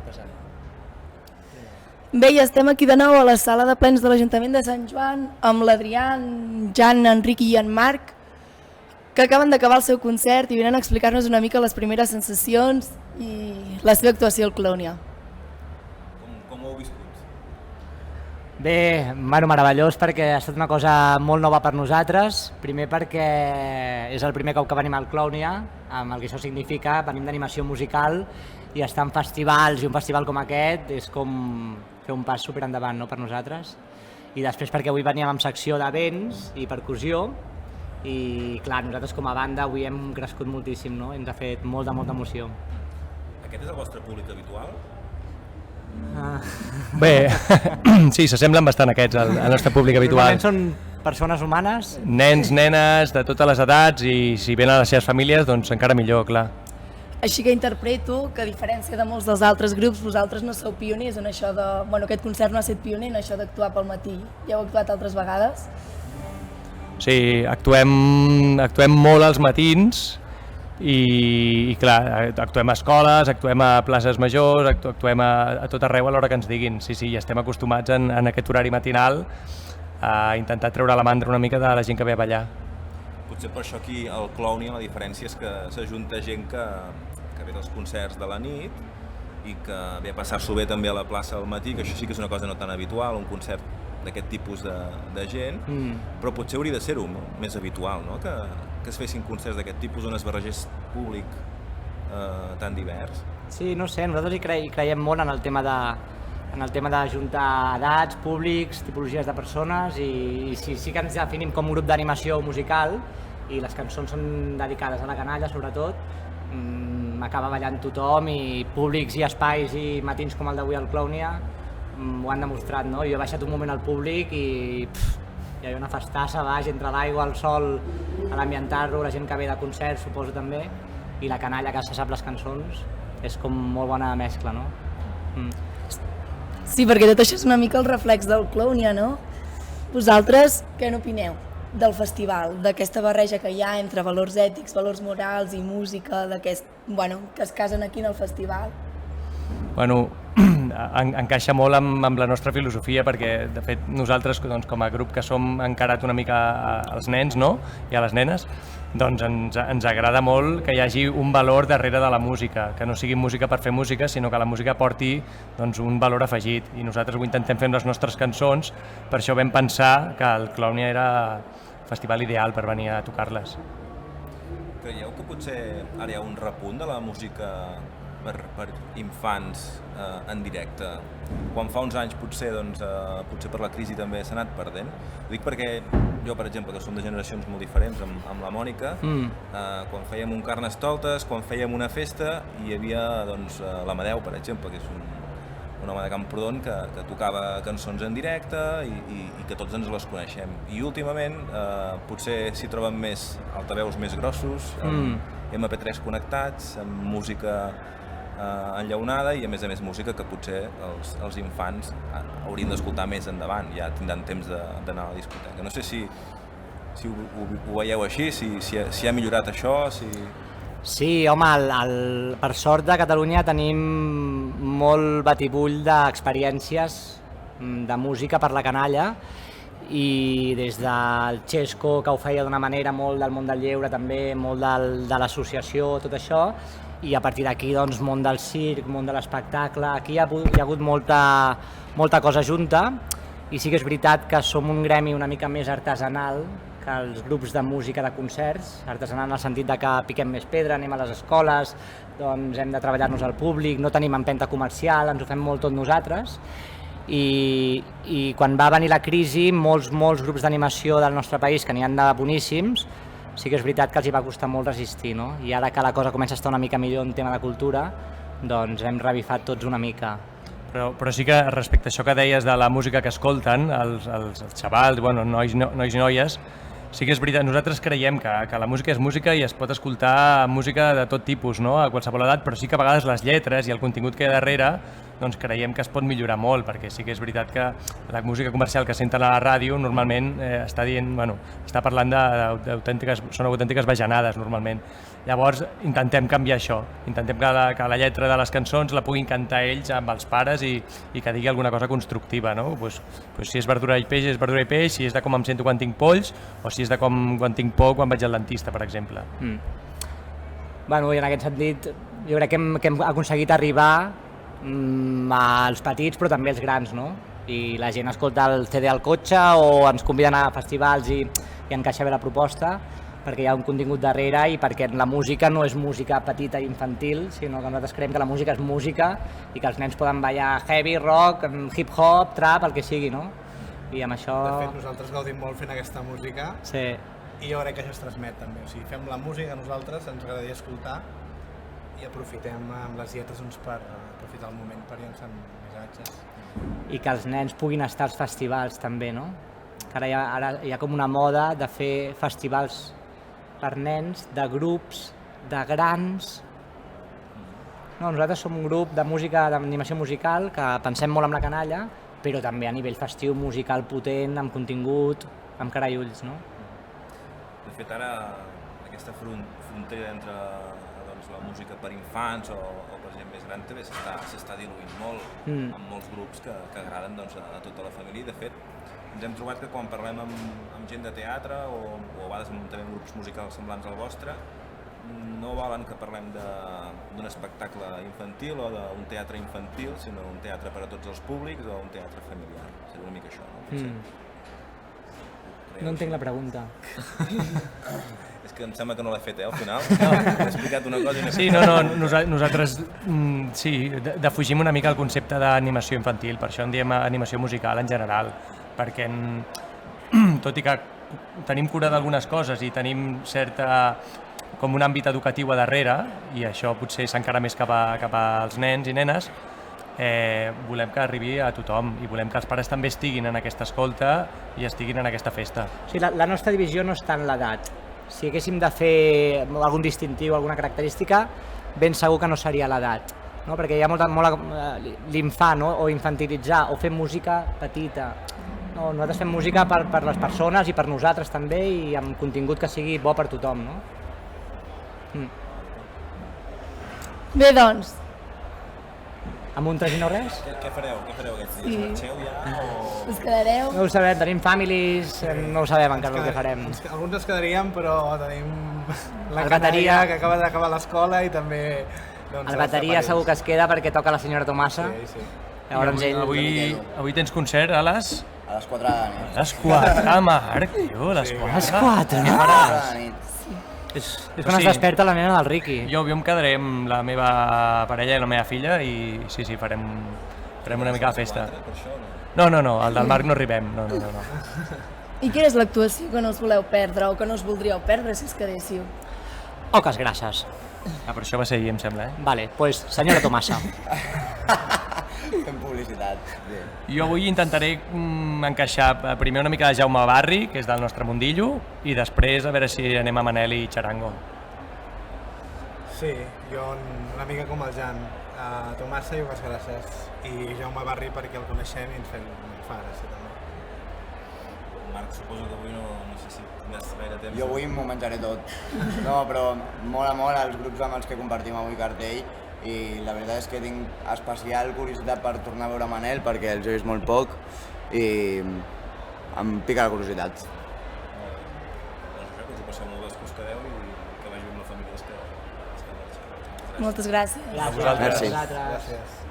passant. Bé, i estem aquí de nou a la sala de plens de l'Ajuntament de Sant Joan amb l'Adrià, en Jan, Enric i en Marc, que acaben d'acabar el seu concert i venen a explicar-nos una mica les primeres sensacions i la seva actuació al Clownia. Com ho heu viscut? Bé, meravellós perquè ha estat una cosa molt nova per nosaltres. Primer perquè és el primer cop que venim al Clownia, amb el que això significa, venim d'animació musical i estar en festivals i un festival com aquest és com fer un pas super endavant, no, per nosaltres. I després perquè avui veníem amb secció d'events i percussió i clar, nosaltres com a banda avui hem crescut moltíssim, no? Ens ha fet molta emoció. Aquest és el vostre públic habitual? Bé, sí, s'assemblen bastant aquests al nostre públic habitual. Normalment són persones humanes. Nens, nenes, de totes les edats i si venen a les seves famílies, doncs encara millor, clar. Així que interpreto que a diferència de molts dels altres grups, vosaltres no sou pioners en això de... Bueno, aquest concert no ha estat pioner en això d'actuar pel matí. Ja heu actuat altres vegades? Sí, actuem molt als matins i clar, actuem a escoles, actuem a places majors, actuem a tot arreu a l'hora que ens diguin. Sí, i estem acostumats en aquest horari matinal a intentar treure la mandra una mica de la gent que ve a ballar. Potser per això aquí al Clownia la diferència és que s'ajunta gent que ve dels concerts de la nit i que ve a passar-s'ho bé també a la plaça al matí, que això sí que és una cosa no tan habitual, un concert d'aquest tipus de gent, però potser hauria de ser-ho més habitual, no? Que es fessin concerts d'aquest tipus on es barregés públic tan divers. Sí, no sé, nosaltres hi creiem molt en el tema d'ajuntar edats, públics, tipologies de persones i sí que ens definim com un grup d'animació musical i les cançons són dedicades a la canalla sobretot, acaba ballant tothom i públics i espais i matins com el d'avui al Clownia ho han demostrat, no? Jo he baixat un moment al públic i hi havia una festassa baix entre l'aigua, el sol, a l'ambientar-lo, la gent que ve de concert suposo també i la canalla que se sap les cançons és com molt bona mescla, no? Sí, perquè tot això és una mica el reflex del Clownia, no? Vosaltres què n'opineu del festival, d'aquesta barreja que hi ha entre valors ètics, valors morals i música, que es casen aquí en el festival? Bueno, encaixa molt amb la nostra filosofia perquè, de fet, nosaltres doncs, com a grup que som encarat una mica als nens, no? I a les nenes, doncs ens agrada molt que hi hagi un valor darrere de la música, que no sigui música per fer música, sinó que la música porti doncs, un valor afegit. I nosaltres ho intentem fer amb les nostres cançons, per això vam pensar que el Clownia era el festival ideal per venir a tocar-les. Creieu que potser ara hi ha un repunt de la música per infants en directe? Quan fa uns anys potser per la crisi també s'ha anat perdent. Ho dic perquè jo, per exemple, que som de generacions molt diferents amb la Mònica, quan fèiem un Carnestoltes, quan fèiem una festa, hi havia l'Amadeu, per exemple, que és un home de Camprodon que tocava cançons en directe i que tots ens les coneixem. I últimament potser s'hi troben més altaveus més grossos, amb MP3 connectats, amb música enllaunada i a més música que potser els infants haurien d'escoltar més endavant, ja tindran temps d'anar a la discoteca. No sé si ho veieu així, si ha millorat això, Sí, home, per sort a Catalunya tenim molt batibull d'experiències de música per la canalla i des del Xesco, que ho feia d'una manera, molt del món del lleure també, molt de l'associació, tot això, i a partir d'aquí doncs món del circ, món de l'espectacle, aquí hi ha hagut molta cosa junta i sí que és veritat que som un gremi una mica més artesanal que els grups de música de concerts, artesanal en el sentit de que piquem més pedra, anem a les escoles, doncs hem de treballar-nos al públic, no tenim empenta comercial, ens ho fem molt tot nosaltres i quan va venir la crisi molts grups d'animació del nostre país, que n'hi ha de boníssims, sí que és veritat que els hi va costar molt resistir, no? I ara que la cosa comença a estar una mica millor en tema de cultura, doncs hem revifat tots una mica. Però sí que respecte a això que deies de la música que escolten, els xavals, nois i noies, sí que és veritat, nosaltres creiem que la música és música i es pot escoltar música de tot tipus, no? A qualsevol edat, però sí que a vegades les lletres i el contingut que hi ha darrere doncs creiem que es pot millorar molt, perquè sí que és veritat que la música comercial que senten a la ràdio normalment està parlant són autèntiques bajanades normalment. Llavors intentem canviar això, intentem que la lletra de les cançons la puguin cantar ells amb els pares i que digui alguna cosa constructiva, no? Pues si és verdura i peix, és verdura i peix, si és de com em sento quan tinc polls o si és de com quan tinc por quan vaig al dentista, per exemple. Bueno, i en aquest sentit, jo crec que hem aconseguit arribar als petits però també als grans, no? I la gent escolta el CD al cotxe o ens conviden a festivals i encaixa bé la proposta, perquè hi ha un contingut darrere i perquè la música no és música petita i infantil, sinó que nosaltres creiem que la música és música i que els nens poden ballar heavy, rock, hip-hop, trap, el que sigui, no? I amb això... De fet, nosaltres gaudim molt fent aquesta música i jo crec que això es transmet també. O sigui, fem la música que nosaltres ens agradaria escoltar i aprofitem amb les lletres per aprofitar el moment per llançar missatges. I que els nens puguin estar als festivals també, no? Que ara hi ha com una moda de fer festivals per nens, de grups, de grans. No, nosaltres som un grup de música, d'animació musical, que pensem molt amb la canalla, però també a nivell festiu, musical potent, amb contingut, amb cara i ulls, no? De fet, ara aquesta frontera entre la música per infants o per gent més gran també s'està diluint molt amb molts grups que agraden a tota la família. De fet, ens hem trobat que quan parlem amb gent de teatre o a vegades també amb grups musicals semblants al vostre, no volen que parlem d'un espectacle infantil o d'un teatre infantil, sinó un teatre per a tots els públics o un teatre familiar. Seria una mica això, no? No entenc la pregunta. És que em sembla que no l'he fet, al final. He explicat una cosa i no he fet. Sí, no, nosaltres defugim una mica el concepte d'animació infantil, per això en diem animació musical en general, perquè tot i que tenim cura d'algunes coses i tenim com un àmbit educatiu a darrere, i això potser s'encara més cap als nens i nenes, volem que arribi a tothom i volem que els pares també estiguin en aquesta escolta i estiguin en aquesta festa. O sigui, la nostra divisió no està en l'edat. Si haguéssim de fer algun distintiu, alguna característica, ben segur que no seria l'edat, no? Perquè hi ha molt l'infant, no? O infantilitzar o fer música petita. No, nosaltres fem música per les persones i per nosaltres també i amb contingut que sigui bo per tothom, no? Bé, doncs, amb un 3 i no res? Què fareu aquests dies? Marxeu ja o...? us quedareu? No ho sabem, tenim families, no ho sabem encara el que farem. Alguns ens quedaríem, però tenim la El bateria que acaba d'acabar l'escola i també... El bateria segur que es queda perquè toca la senyora Tomassa. Sí. Llavors Avui tens concert a les... A les 4 de la nit. A les 4, Marc, tio, a les 4. A les 4, no? A les 4 de la nit. És quan es desperta la nena del Riqui. Jo em quedaré amb la meva parella i la meva filla i sí, farem una mica de festa. No, el del Marc no arribem, no. I quina és l'actuació que no us voleu perdre o que no us voldríeu perdre si us quedéssiu? Oques grasses. Per això va ser ahir, em sembla, Vale, pues senyora Tomassa. Fem publicitat. Bé. Jo avui intentaré encaixar primer una mica de Jaume Barri, que és del nostre mundillo, i després a veure si anem a Manel i Charango. Sí, jo una mica com el Jan. Tomassa i Oques Grasses. I Jaume Barri perquè el coneixem i ens fa gràcia també. Marc, suposo que avui no sé si tindràs gaire temps. Jo avui m'ho menjaré tot. No, però mola molt els grups amb els que compartim avui cartell i la veritat és que tinc especial curiositat per tornar a veure Manel perquè els he vist molt poc i em pica la curiositat. Doncs que us ho passeu molt bé els que us quedeu i que vagi amb la família que marxeu. Moltes gràcies. Gràcies. Merci. Gràcies.